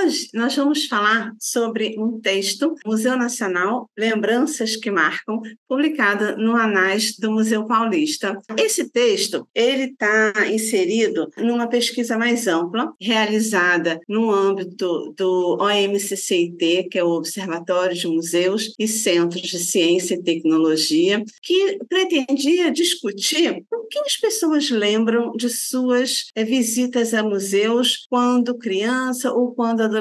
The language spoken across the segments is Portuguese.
Hoje nós vamos falar sobre um texto, Museu Nacional, Lembranças que Marcam, publicado no Anais do Museu Paulista. Esse texto ele está inserido numa pesquisa mais ampla, realizada no âmbito do OMCCIT, que é o Observatório de Museus e Centros de Ciência e Tecnologia, que pretendia discutir o que as pessoas lembram de suas visitas a museus quando criança ou quando adolescente.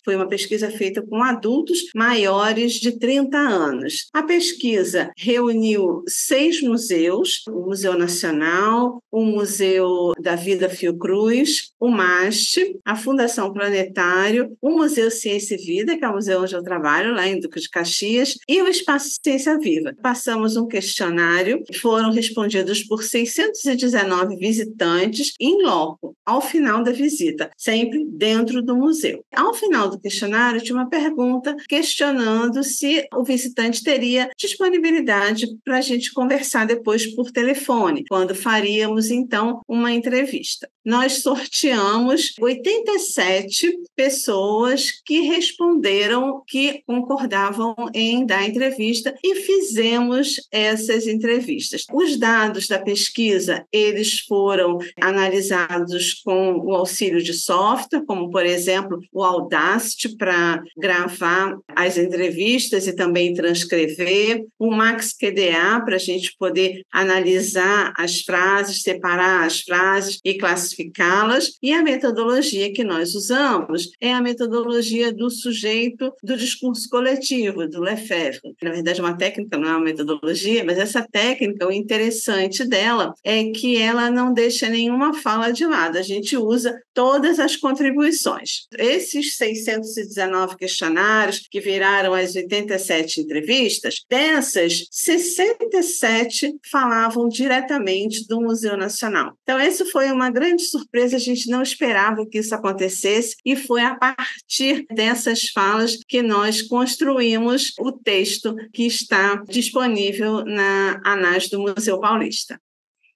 Foi uma pesquisa feita com adultos maiores de 30 anos. A pesquisa reuniu 6 museus: o Museu Nacional, o Museu da Vida Fiocruz, o MAST, a Fundação Planetário, o Museu Ciência e Vida, que é o museu onde eu trabalho, lá em Duque de Caxias, e o Espaço Ciência Viva. Passamos um questionário, foram respondidos por 619 visitantes em loco, ao final da visita, sempre dentro do museu. Ao final do questionário, tinha uma pergunta questionando se o visitante teria disponibilidade para a gente conversar depois por telefone, quando faríamos, então, uma entrevista. Nós sorteamos 87 pessoas que responderam que concordavam em dar entrevista e fizemos essas entrevistas. Os dados da pesquisa, eles foram analisados com o auxílio de software, como, por exemplo, o Audacity para gravar as entrevistas e também transcrever, o MaxQDA para a gente poder analisar as frases, separar as frases e classificá-las, e a metodologia que nós usamos é a metodologia do sujeito do discurso coletivo, do Lefebvre. Na verdade, é uma técnica, não é uma metodologia, mas essa técnica, o interessante dela é que ela não deixa nenhuma fala de lado, a gente usa todas as contribuições. Esses 619 questionários que viraram as 87 entrevistas, dessas, 67 falavam diretamente do Museu Nacional. Então, essa foi uma grande surpresa, a gente não esperava que isso acontecesse e foi a partir dessas falas que nós construímos o texto que está disponível na Anais do Museu Paulista.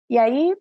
E aí,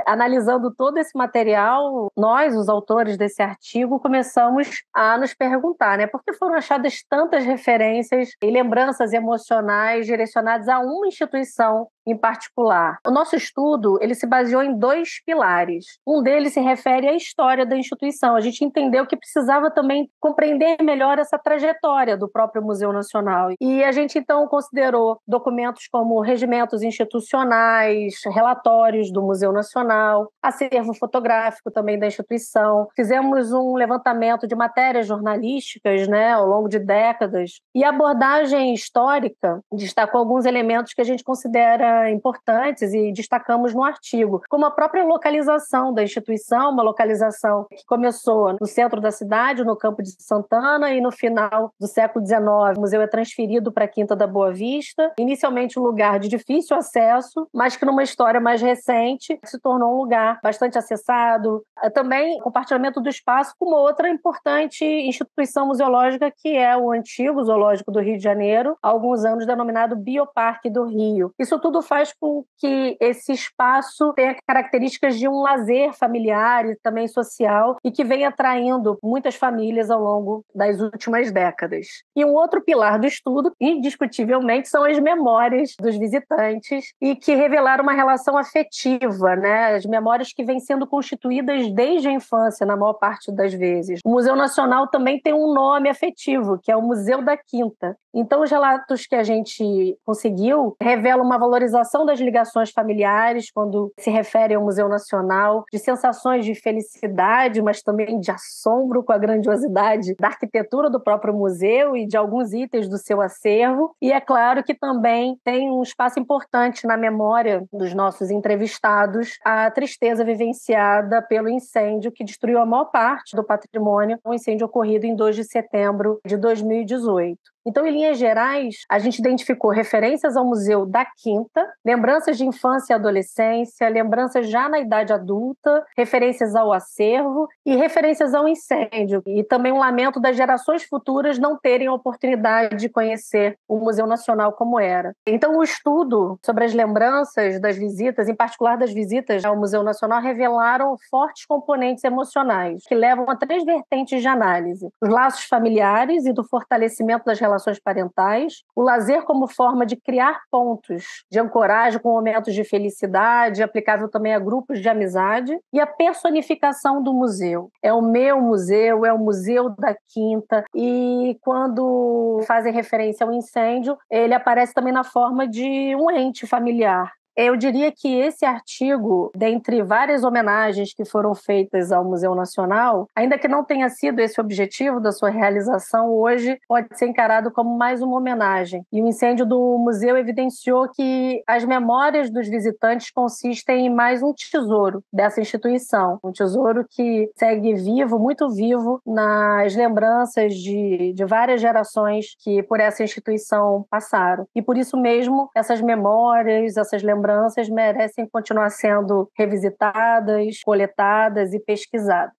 analisando todo esse material, nós, os autores desse artigo, começamos a nos perguntar, né, por que foram achadas tantas referências e lembranças emocionais direcionadas a uma instituição em particular. O nosso estudo, ele se baseou em 2 pilares. Um deles se refere à história da instituição. A gente entendeu que precisava também compreender melhor essa trajetória do próprio Museu Nacional. E a gente, então, considerou documentos como regimentos institucionais, relatórios do Museu Nacional, acervo fotográfico também da instituição. Fizemos um levantamento de matérias jornalísticas, né, ao longo de décadas. E a abordagem histórica destacou alguns elementos que a gente considera importantes e destacamos no artigo, como a própria localização da instituição, uma localização que começou no centro da cidade, no Campo de Santana, e no final do século XIX o museu é transferido para a Quinta da Boa Vista, inicialmente um lugar de difícil acesso, mas que numa história mais recente se tornou um lugar bastante acessado. Também o compartilhamento do espaço com uma outra importante instituição museológica, que é o antigo Zoológico do Rio de Janeiro, há alguns anos denominado Bioparque do Rio. Isso tudo faz com que esse espaço tenha características de um lazer familiar e também social e que vem atraindo muitas famílias ao longo das últimas décadas. E um outro pilar do estudo, indiscutivelmente, são as memórias dos visitantes e que revelaram uma relação afetiva, né? As memórias que vêm sendo constituídas desde a infância, na maior parte das vezes. O Museu Nacional também tem um nome afetivo, que é o Museu da Quinta. Então, os relatos que a gente conseguiu revelam uma valorização das ligações familiares quando se refere ao Museu Nacional, de sensações de felicidade, mas também de assombro com a grandiosidade da arquitetura do próprio museu e de alguns itens do seu acervo. E é claro que também tem um espaço importante na memória dos nossos entrevistados a tristeza vivenciada pelo incêndio que destruiu a maior parte do patrimônio, um incêndio ocorrido em 2 de setembro de 2018. Então, em linhas gerais, a gente identificou referências ao Museu da Quinta, lembranças de infância e adolescência, lembranças já na idade adulta, referências ao acervo e referências ao incêndio. E também um lamento das gerações futuras não terem a oportunidade de conhecer o Museu Nacional como era. Então, o estudo sobre as lembranças das visitas, em particular das visitas ao Museu Nacional, revelaram fortes componentes emocionais, que levam a 3 vertentes de análise: os laços familiares e do fortalecimento das relações parentais, o lazer como forma de criar pontos de ancoragem com momentos de felicidade, aplicável também a grupos de amizade, e a personificação do museu. É o meu museu, é o Museu da Quinta, e quando fazem referência ao incêndio, ele aparece também na forma de um ente familiar. Eu diria que esse artigo, dentre várias homenagens que foram feitas ao Museu Nacional, ainda que não tenha sido esse o objetivo da sua realização, hoje pode ser encarado como mais uma homenagem. E o incêndio do museu evidenciou que as memórias dos visitantes consistem em mais um tesouro dessa instituição, um tesouro que segue vivo, muito vivo, nas lembranças de várias gerações que por essa instituição passaram. E por isso mesmo, essas memórias, essas lembranças merecem continuar sendo revisitadas, coletadas e pesquisadas.